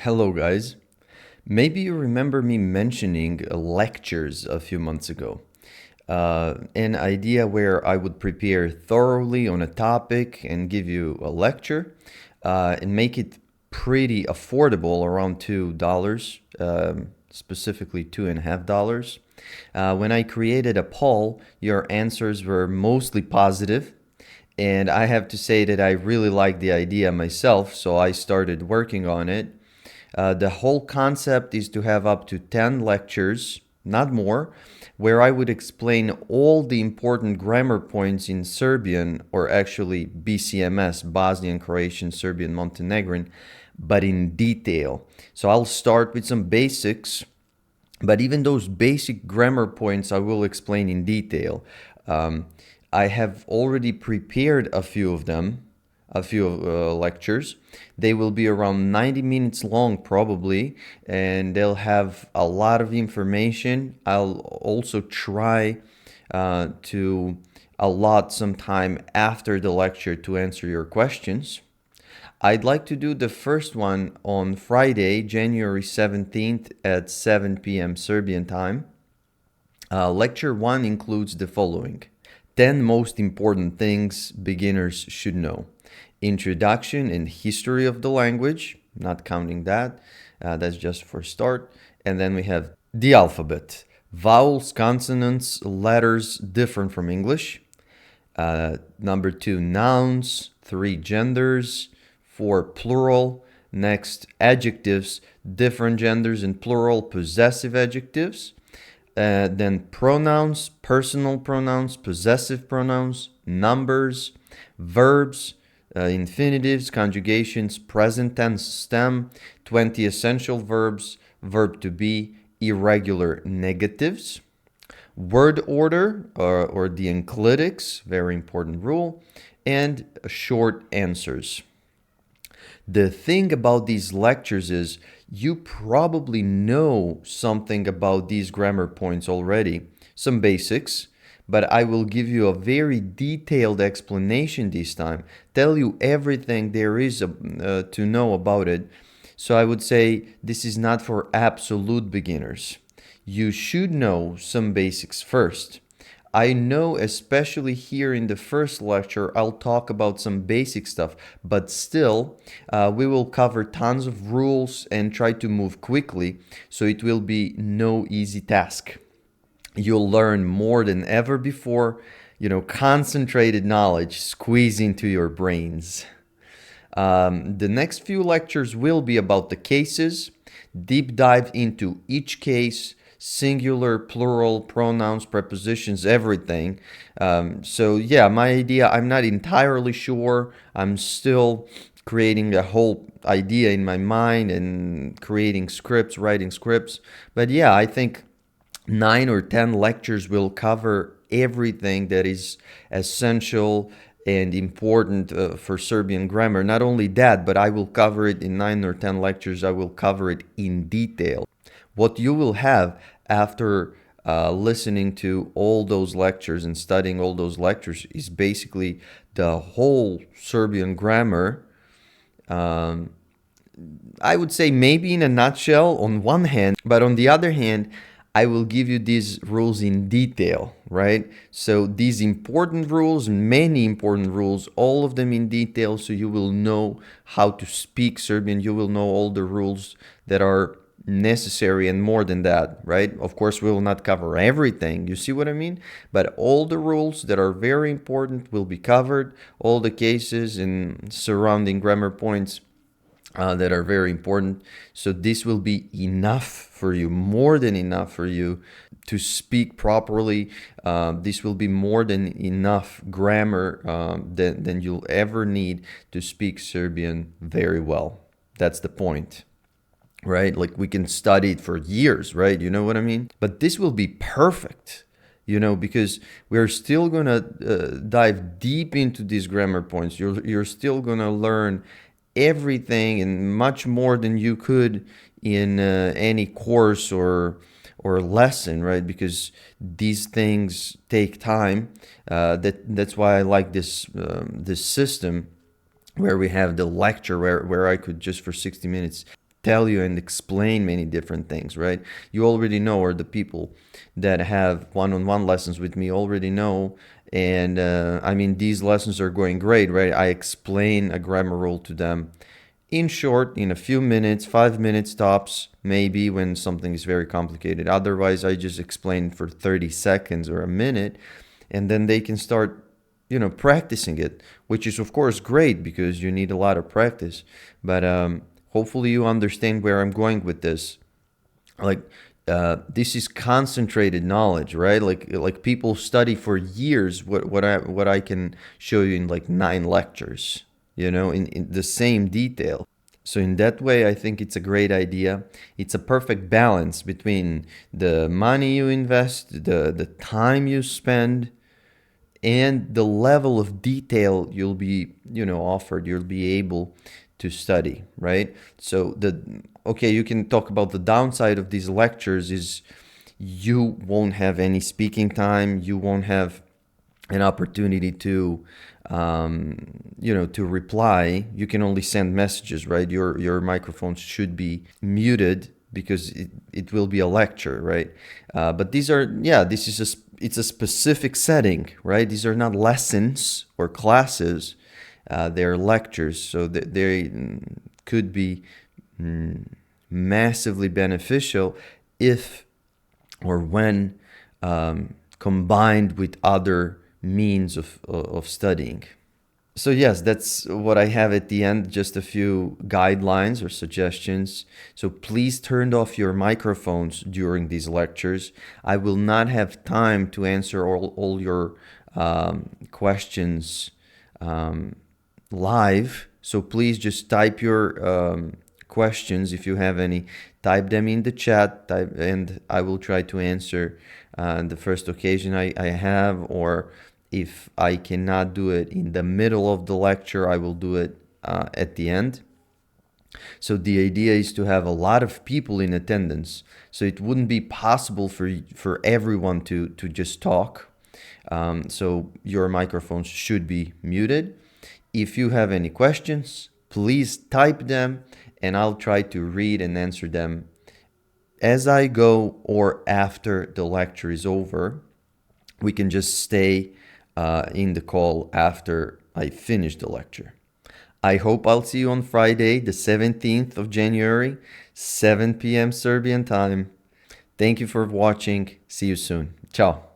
Hello, guys. Maybe you remember me mentioning lectures a few months ago. An idea where I would prepare thoroughly on a topic and give you a lecture and make it pretty affordable, around $2, specifically $2.50. When I created a poll, your answers were mostly positive, and I have to say that I really liked the idea myself, so I started working on it. The whole concept is to have up to 10 lectures, not more, where I would explain all the important grammar points in Serbian, or actually BCMS, Bosnian, Croatian, Serbian, Montenegrin, but in detail. So I'll start with some basics, but even those basic grammar points I will explain in detail. Um, I have already prepared a few of them, a few lectures. They will be around 90 minutes long, probably, and they'll have a lot of information. I'll also try to allot some time after the lecture to answer your questions. I'd like to do the first one on Friday, January 17th at 7 p.m. Serbian time. Lecture 1 includes the following: 10 most important things beginners should know. Introduction and history of the language, not counting that, that's just for start. And then we have the alphabet: vowels, consonants, letters different from English. Number 2, nouns. 3, genders. 4, plural. Next, adjectives, different genders in plural, possessive adjectives. Then pronouns, personal pronouns, possessive pronouns, numbers, verbs, infinitives, conjugations, present tense, stem, 20 essential verbs, verb to be, irregular negatives, word order, or the enclitics, very important rule, and short answers. The thing about these lectures is you probably know something about these grammar points already, some basics, but I will give you a very detailed explanation this time, tell you everything there is to know about it. So I would say this is not for absolute beginners. You should know some basics first. I know, especially here in the first lecture, I'll talk about some basic stuff, but still, we will cover tons of rules and try to move quickly, so it will be no easy task. You'll learn more than ever before, concentrated knowledge squeeze into your brains. The next few lectures will be about the cases, deep dive into each case, singular, plural, pronouns, prepositions, everything. So yeah, my idea, I'm not entirely sure. I'm still creating a whole idea in my mind and creating scripts, writing scripts. But yeah, I think 9 or 10 lectures will cover everything that is essential and important for Serbian grammar. Not only that, but I will cover it in 9 or 10 lectures. I will cover it in detail. What you will have after listening to all those lectures and studying all those lectures is basically the whole Serbian grammar. Um, I would say maybe in a nutshell on one hand, but on the other hand, I will give you these rules in detail, right? So these important rules, many important rules, all of them in detail, so you will know how to speak Serbian. You will know all the rules that are necessary and more than that, right? Of course, we will not cover everything. You see what I mean? But all the rules that are very important will be covered. All the cases and surrounding grammar points that are very important. So this will be enough for you, more than enough for you to speak properly. This will be more than enough grammar than you'll ever need to speak Serbian very well. That's the point, right? Like we can study it for years, right? You know what I mean? But this will be perfect, because we're still gonna dive deep into these grammar points. You're still gonna learn everything and much more than you could in any course or lesson, right? Because these things take time. That's why I like this system where we have the lecture where I could just for 60 minutes tell you and explain many different things, right? You already know, or the people that have one-on-one lessons with me already know. And I mean, these lessons are going great, right? I explain a grammar rule to them in short, in a few minutes, 5 minutes tops, maybe when something is very complicated. Otherwise, I just explain for 30 seconds or a minute, and then they can start, practicing it, which is, of course, great because you need a lot of practice. But hopefully, you understand where I'm going with this. Like, this is concentrated knowledge, right? Like people study for years what I can show you in like 9 lectures, in the same detail. So in that way, I think it's a great idea. It's a perfect balance between the money you invest, the time you spend, and the level of detail you'll be, offered. You'll be able to study, right? So okay, you can talk about the downside of these lectures is you won't have any speaking time. You won't have an opportunity to to reply. You can only send messages, right? Your microphone should be muted because it will be a lecture, right? But it's a specific setting, right? These are not lessons or classes. They're lectures, so they could be massively beneficial if or when combined with other means of studying. So yes, that's what I have at the end, just a few guidelines or suggestions. So please turn off your microphones during these lectures. I will not have time to answer all your questions live. So please just type your questions if you have any. Type them in the chat, and I will try to answer the first occasion I have, or if I cannot do it in the middle of the lecture, I will do it at the end. So the idea is to have a lot of people in attendance. So it wouldn't be possible for everyone to just talk. So your microphones should be muted. If you have any questions, please type them and I'll try to read and answer them as I go or after the lecture is over. We can just stay in the call after I finish the lecture. I hope I'll see you on Friday, the 17th of January, 7 p.m. Serbian time. Thank you for watching. See you soon. Ciao.